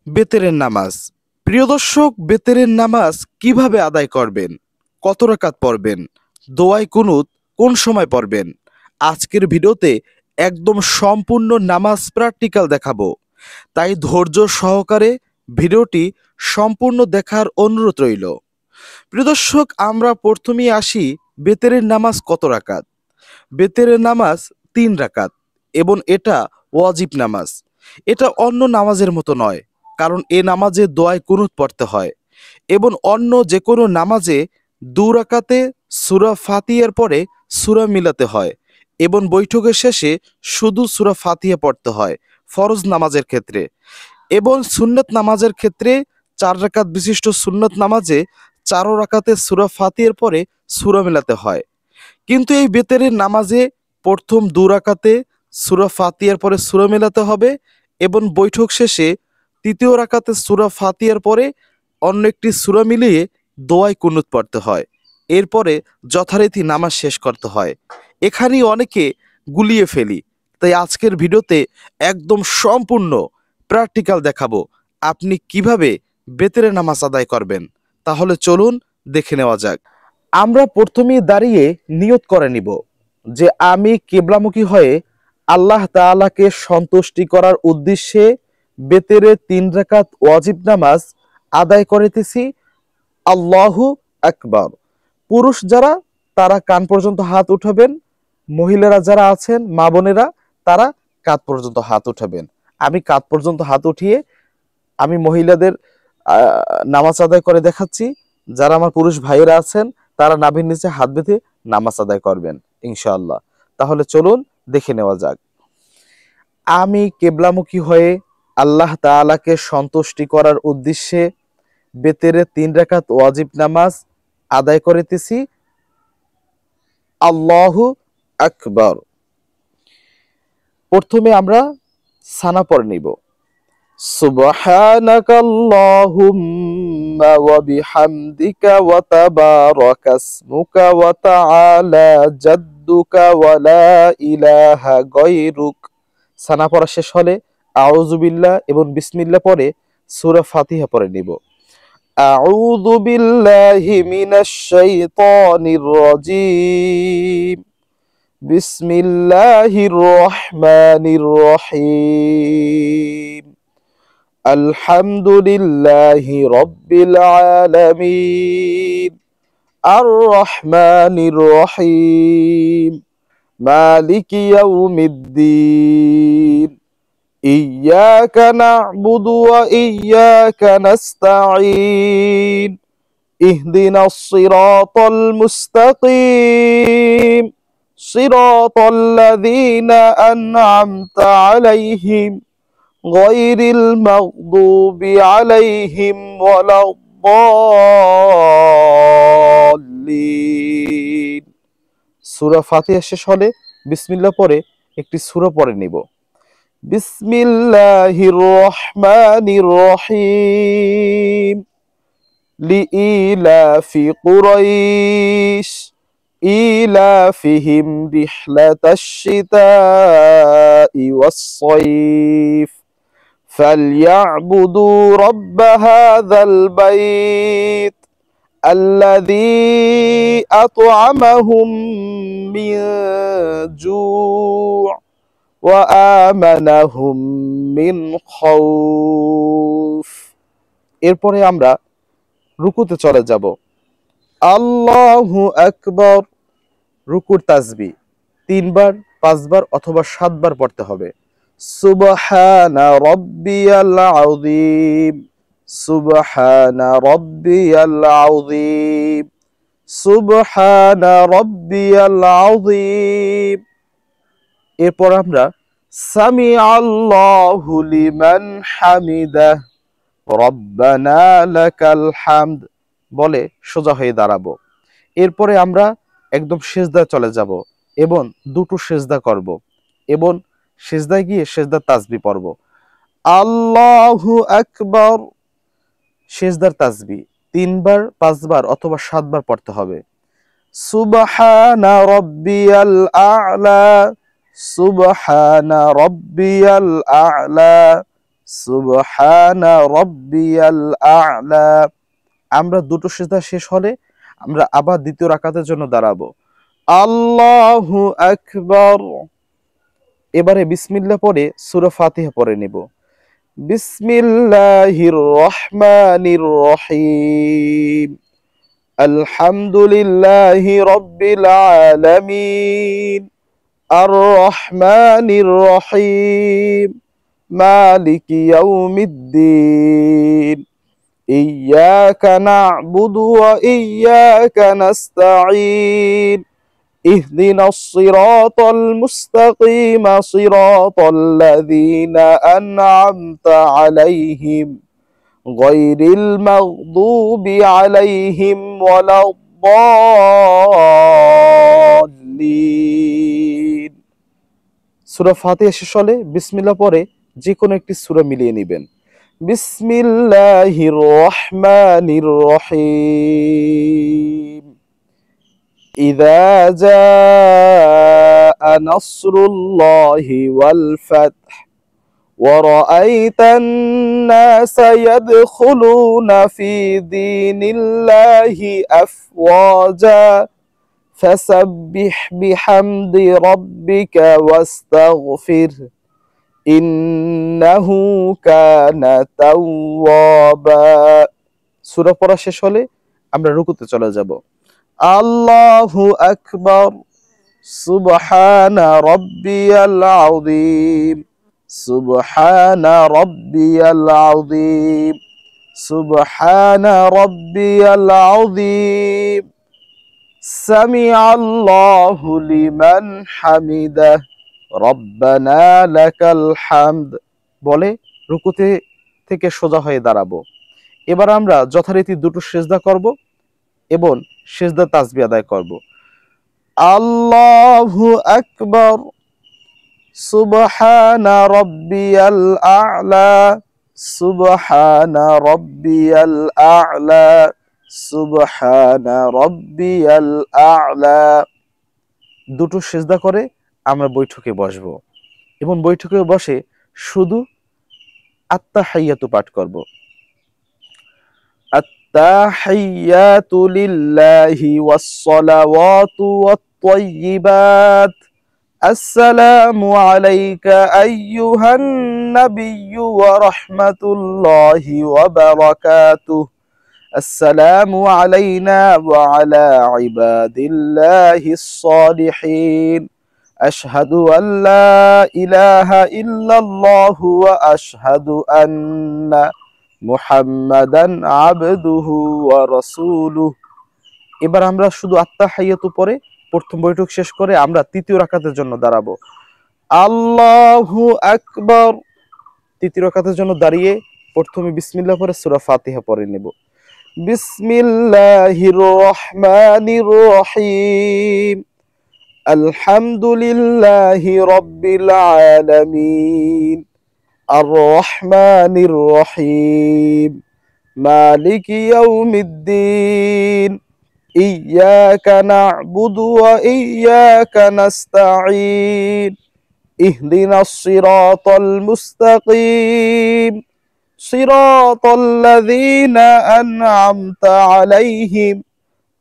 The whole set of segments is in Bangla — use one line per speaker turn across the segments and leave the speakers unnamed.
বেতেরের নামাজ। প্রিয় দর্শক, বেতেরের নামাজ কিভাবে আদায় করবেন, কত রাকাত পড়বেন, দোয়ায় কুনুত কোন সময় পড়বেন, আজকের ভিডিওতে একদম সম্পূর্ণ নামাজ প্র্যাকটিক্যাল দেখাবো। তাই ধৈর্য সহকারে ভিডিওটি সম্পূর্ণ দেখার অনুরোধ রইল। প্রিয় দর্শক, আমরা প্রথমেই আসি বেতেরের নামাজ কত রাকাত। বেতেরের নামাজ 3 রাকাত এবং এটা ওয়াজিব নামাজ। এটা অন্য নামাজের মতো নয়, কারণ এ নামাজে দোয়ায় কুনুত পড়তে হয় এবং অন্য যে কোনো নামাজে 2 রাকাতে সূরা ফাতিহার পরে সূরা মিলাতে হয় এবং বৈঠকের শেষে শুধু সূরা ফাতিহা পড়তে হয় ফরজ নামাজের ক্ষেত্রে। এবং সুন্নত নামাজের ক্ষেত্রে 4 রাকাত বিশিষ্ট সুন্নত নামাজে 4 রাকাতে সূরা ফাতিহার পরে সূরা মিলাতে হয়। কিন্তু এই বেতেরের নামাজে প্রথম 2 রাকাতে সূরা ফাতিহার পরে সূরা মেলাতে হবে এবং বৈঠক শেষে 3য় রাকাতে সূরা ফাতিহার পরে অন্য একটি সূরা মিলিয়ে দোয়ায় কুনুত পড়তে হয়। এরপরে যথারীতি নামাজ শেষ করতে হয়। এখানেই অনেকে গুলিয়ে ফেলি। তাই আজকের ভিডিওতে একদম সম্পূর্ণ প্র্যাকটিক্যাল দেখাবো আপনি কিভাবে বেতেরের নামাজ আদায় করবেন। তাহলে চলুন দেখে নেওয়া যাক। আমরা প্রথমেই দাঁড়িয়ে নিয়ত করে নিব যে আমি কিবলামুখী হয়ে আল্লাহ তাআলাকে সন্তুষ্টি করার উদ্দেশ্যে বেতেরে 3 রাকাত ওয়াজিব নামাজ আদায় করিতেছি। আল্লাহু আকবার। পুরুষ যারা তারা কান পর্যন্ত হাত উঠাবেন, মহিলারা যারা আছেন মা বোনেরা তারা কাঁধ পর্যন্ত হাত উঠাবেন। আমি কাঁধ পর্যন্ত হাত উঠিয়ে আমি মহিলাদের নামাজ আদায় করে দেখাচ্ছি। যারা আমার পুরুষ ভাইয়েরা আছেন তারা নাভির নিচে হাত বেঁধে নামাজ আদায় করবেন ইনশাআল্লাহ। তাহলে চলুন দেখে নেওয়া যাক। আমি কেবলামুখী হয়ে আল্লাহ তাআলাকে সন্তুষ্টি করার উদ্দেশ্যে বেতেরে 3 রাকাত ওয়াজিব নামাজ আদায় করিতেছি। আল্লাহু আকবার। প্রথমে আমরা সানা পড়ে নিব। সুবহানাকাল্লাহুম্মা ওয়া বিহামদিকা ওয়া তাবারাকা ইসমুকা ওয়া তাআলা জাদ্দুকা ওয়া লা ইলাহা গায়রুক। সানা পড়া শেষ হলে আউযু বিল্লাহ এবং বিসমিল্লাহ পড়ে সূরা ফাতিহা পড়ে নিব। আউযু বিল্লাহি মিনাশ শাইতানির রাজীম। বিসমিল্লাহির রহমানির রহিম। আলহামদুলিল্লাহি রাব্বিল আলামিন। আর রহমানির রহিম। মালিকি ইয়াউমিদ্দিন। ইয়াকা না'বুদু ওয়া ইয়াকা নাস্তাঈন। ইহদিনাস সিরাতাল মুস্তাকিম। সিরাতাল লাযীনা আন'আমতা আলাইহিম গায়রিল মাগদুবি আলাইহিম ওয়ালাদ-দাল্লিন। সূরা ফাতিহা শেষ হলে বিসমিল্লাহ পড়ে একটি সূরা পড়ে নিব। বিসমিল্লাহির রহমানির রহিম। লিইলাফি কুরাইশ ইলাফিহিম রিহলাতাশ শিতাই ওয়াস সাইফ ফালইয়াবুদু রাব্ব হাযাল বাইত আল্লাযী আত'আমাহুম মিন জু' ওয়া আমানাহুম মিন খাউফ। এরপরে আমরা রুকুতে চলে যাব। আল্লাহু আকবার। রুকুর তাসবিহ 3 বার, 5 বার অথবা 7 বার পড়তে হবে। সুবহানা রাব্বিয়াল আযীম। সুবহানা রাব্বিয়াল আযীম। সুবহানা রাব্বিয়াল আযীম। এরপর আমরা সামি আল্লাহু লিমান হামিদাহ রব্বানা লাকাল হামদ বলে সোজা হয়ে দাঁড়াবো। এরপরে আমরা একদম সিজদায় চলে যাব এবং 2টো সিজদা করব এবং সিজদায় গিয়ে সিজদার তাসবিহ পড়ব। আল্লাহু আকবার। সিজদার তাসবিহ 3 বার, 5 বার অথবা 7 বার পড়তে হবে। সুবহানা রাব্বিয়াল আ'লা। সুবহানা রাব্বিয়াল আ'লা। সুবহানা রাব্বিয়াল আ'লা। আমরা দুটো সিজদা শেষ হলে আমরা আবার দ্বিতীয় রাকাতের জন্য দাঁড়াবো। আল্লাহু আকবার। এবারে বিসমিল্লাহ পড়ে সূরা ফাতিহা পড়ে নেব। বিসমিল্লাহির রহমানির রহিম। আলহামদুলিল্লাহি রাব্বিল আলামিন। আর রহমানির রহিম। মালিকি ইয়াউমিদ্দিন। ইয়্যাকা না'বুদু ওয়া ইয়্যাকা নাস্তাঈন। اهدنا الصراط المستقيم صراط الذين أنعمت عليهم غير المغضوب عليهم ولا الضالين। সূরা ফাতিহা শেষ হলে বিসমিল্লাহ পরে যে কোনো একটি সূরা মিলিয়ে নেবেন। বিসমিল্লাহির রহমানির রহিম। إذا جاء نصر الله والفتح ورأيت الناس يدخلون في دين الله أفواجا فسبح بحمد ربك واستغفره إنه كان توابا। সূরা পড়া শেষ হলে আমরা রুকুতে চলে যাব। আল্লাহু আকবার। সুবহানা রাব্বিয়াল আযীম। সুবহানা রাব্বিয়াল আযীম। সুবহানা রাব্বিয়াল আযীম। সামিআল্লাহু লিমান হামিদাহ। রব্বানা লাকাল হামদ বলে রুকুতে থেকে সোজা হয়ে দাঁড়াবো। এবার আমরা যথারীতি দুটো সিজদা করব এবং সিজদা তাসবিহ আদায় করব। আল্লাহু আকবার। সুবহানা রাব্বিয়াল আ'লা। সুবহানা রাব্বিয়াল আ'লা। সুবহানা রাব্বিয়াল আ'লা। দুটো সিজদা করে আমরা বৈঠকে বসবো এবং বৈঠকে বসে শুধু আত্তাহিয়াতু পাঠ করব। التحيات لله والصلوات والطيبات السلام عليك أيها النبي ورحمة الله وبركاته السلام علينا وعلى عباد الله الصالحين أشهد أن لا إله إلا الله وأشهد أن মুহাম্মাদান আবদুহু ওয়া রাসূলুহু। এবার আমরা শুধু আত্তাহিয়াতু পড়ে প্রথম বৈঠক শেষ করে আমরা তৃতীয় রাকাতের জন্য দাঁড়াবো। আল্লাহু আকবার। তৃতীয় রাকাতের জন্য দাঁড়িয়ে প্রথমে বিসমিল্লাহ পড়ে সূরা ফাতিহা পড়ে নেব। বিসমিল্লাহির রহমানির রহিম। আলহামদুলিল্লাহি রাব্বিল আলামিন। الرحمن الرحيم مالك يوم الدين إياك نعبد وإياك نستعين اهدنا الصراط المستقيم صراط الذين أنعمت عليهم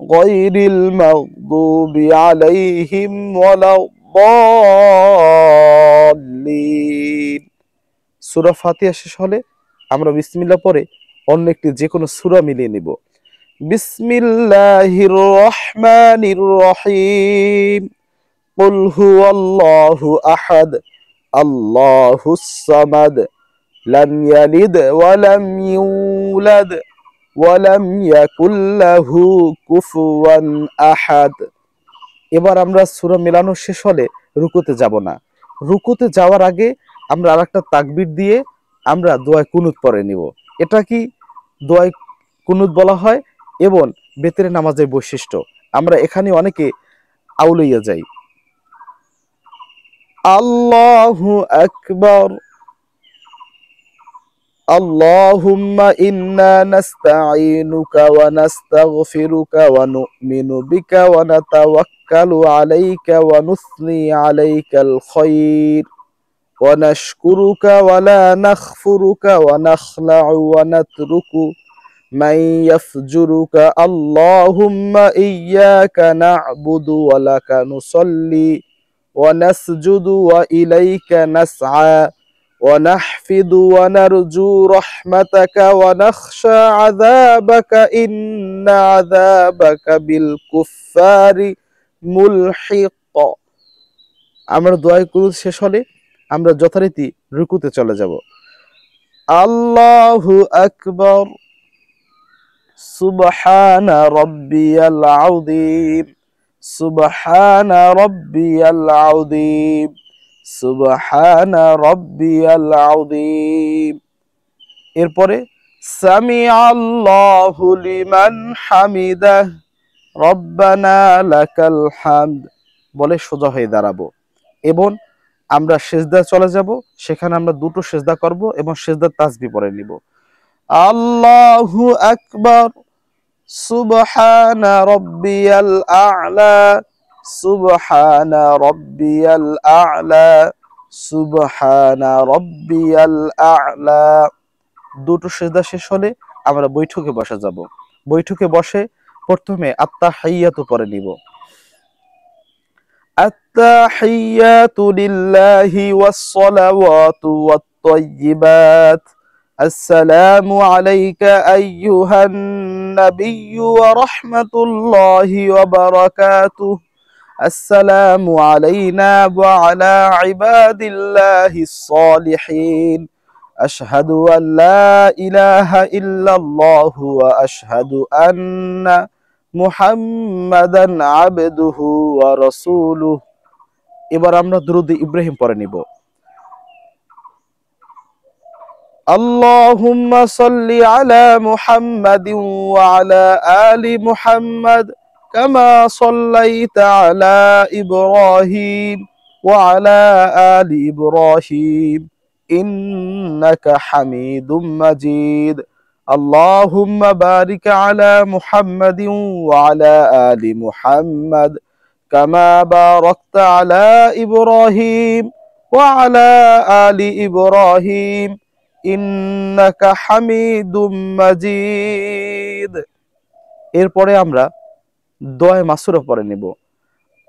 غير المغضوب عليهم ولا الضالين। সূরা ফাতিহা শেষ হলে আমরা বিসমিল্লাহ পড়ে অন্য একটি যে কোনো সূরা মিলিয়ে নিব। বিসমিল্লাহির রহমানির রহিম। কুল হুয়াল্লাহু আহাদ আল্লাহুস সামাদ লাম ইয়ালিদ ওয়া লাম ইউলাদ ওয়া লাম ইয়াকুল লাহু কুফুয়ান আহাদ। এবার আমরা সূরা মেলানো শেষ হলে রুকুতে যাব না। রুকুতে যাওয়ার আগে আমরা আরেকটা তাকবীর দিয়ে আমরা দোয়া কুনুত পড়ে নিব। এটা কি দোয়া কুনুত বলা হয় এবং বেতের নামাজের বৈশিষ্ট্য। আমরা এখানে অনেকে আউলাইয়া যাই। আল্লাহু আকবার। আল্লাহুম্মা ইন্না নাস্তাঈনুকা ওয়া নাস্তাগফিরুকা ওয়া নু'মিনু বিকা ওয়া নাতাওয়াক্কালু আলাইকা ওয়া নুসনি আলাইকাল খায়র ونشكرك ولا نخفرك ونخلع ونترك من يفجرك اللهم إياك نعبد ولك نصلي ونسجد وإليك نسعى ونحفظ ونرجو رحمتك ونخشى عذابك إن عذابك بالكفار ملحق। আমরা দোয়া কুনুত শেষ হলে আমরা যথারীতি রুকুতে চলে যাব। আল্লাহু আকবার, সুবহানা রাব্বিয়াল আযীম, সুবহানা রাব্বিয়াল আযীম, সুবহানা রাব্বিয়াল আযীম। এরপরে সামিআল্লাহু লিমান হামিদাহ রব্বানা লাকাল হামদ বলে সোজা হয়ে দাঁড়াবো এবং আমরা সিজদায় চলে যাব। সেখানে আমরা দুটো সিজদা করব এবং সিজদার তাসবিহ পড়ে নিব। আল্লাহু আকবার, সুবহানা রাব্বিয়াল আ'লা, সুবহানা রাব্বিয়াল আ'লা, সুবহানা রাব্বিয়াল আ'লা। দুটো সিজদা শেষ হলে আমরা বৈঠকে বসে যাব। বৈঠকে বসে প্রথমে আত্তাহিয়াতু পড়ে নিব। আত্তাহিয়াতু লিল্লাহি ওয়াস-সালাওয়াতু ওয়াত-তাইয়্যিবাত। আসসালামু আলাইকা আইয়ুহান নাবিয়্যু ওয়া রাহমাতুল্লাহি ওয়া বারাকাতুহু। আসসালামু আলাইনা ওয়া আলা ইবাদিল্লাহিস সালিহিন। আশহাদু আল লা ইলাহা ইল্লাল্লাহু ওয়া আশহাদু আন্না মুহাম্মাদান আবদুহু ওয়া রাসূলুহু। এবার আমরা দুরূদ ইব্রাহিম পড়ে নিব। আল্লাহুম্মা সাল্লি আলা মুহাম্মাদিন ওয়া আলা আলি মুহাম্মাদ কামা সাল্লাইতা আলা ইব্রাহিম ওয়া আলা আলি ইব্রাহিম ইন্নাকা হামিদুম মাজিদ। আল্লাহুম্মা বারিক আলা মুহাম্মাদিন ওয়া আলা আলি মুহাম্মাদ কামা বারাকতা আলা ইব্রাহিম ওয়া আলা আলি ইব্রাহিম ইন্নাকা হামিদুম মাজিদ। এরপরে আমরা দোয়া মাসুরা পড়ে নিব।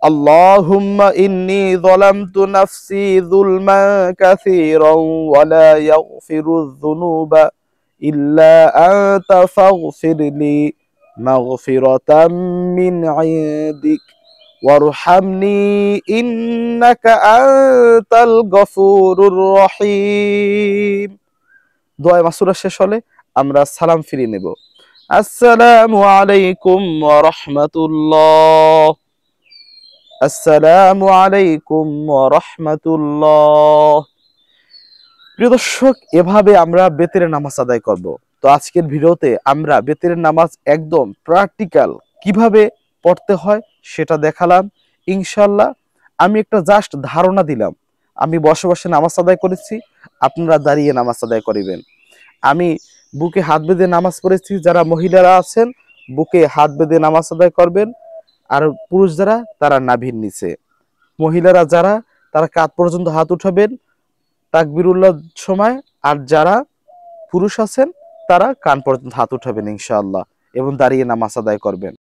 আল্লাহুম্মা ইন্নী যালামতু নাফসি যুলমান কাসীরান ওয়া লা ইয়াগফিরুয যুনুবা ইল্লা আনতা ফাগফিরলি মাগফিরাতাম মিন ইনদিক ওয়ারহামনি ইন্নাকা আনতাল গফুরুর রহিম। দোয়া মাসুরা শেষ হলে আমরা সালাম ফিরিয়ে নেব। আসসালামু আলাইকুম ওয়া রাহমাতুল্লাহ, আসসালামু আলাইকুম ওয়া রাহমাতুল্লাহ। প্রিয় দর্শক, এভাবে আমরা বেতের নামাজ আদায় করব। তো আজকের ভিডিওতে আমরা বেতের নামাজ একদম প্র্যাকটিক্যাল কিভাবে পড়তে হয় সেটা দেখালাম। ইনশাআল্লাহ আমি একটা জাস্ট ধারণা দিলাম। আমি বসে বসে নামাজ আদায় করেছি, আপনারা দাঁড়িয়ে নামাজ আদায় করিবেন। আমি বুকে হাত বেঁধে নামাজ পড়েছি, যারা মহিলারা আছেন বুকে হাত বেঁধে নামাজ আদায় করবেন, আর পুরুষ যারা তারা নাভির নিচে, মহিলারা যারা তারা কাঁধ পর্যন্ত হাত উঠাবেন তাকবীরুল্লাহ সময়, আর যারা পুরুষ আছেন তারা কান পর্যন্ত হাত উঠাবেন ইনশাআল্লাহ, এবং দাঁড়িয়ে নামাজ আদায় করবেন।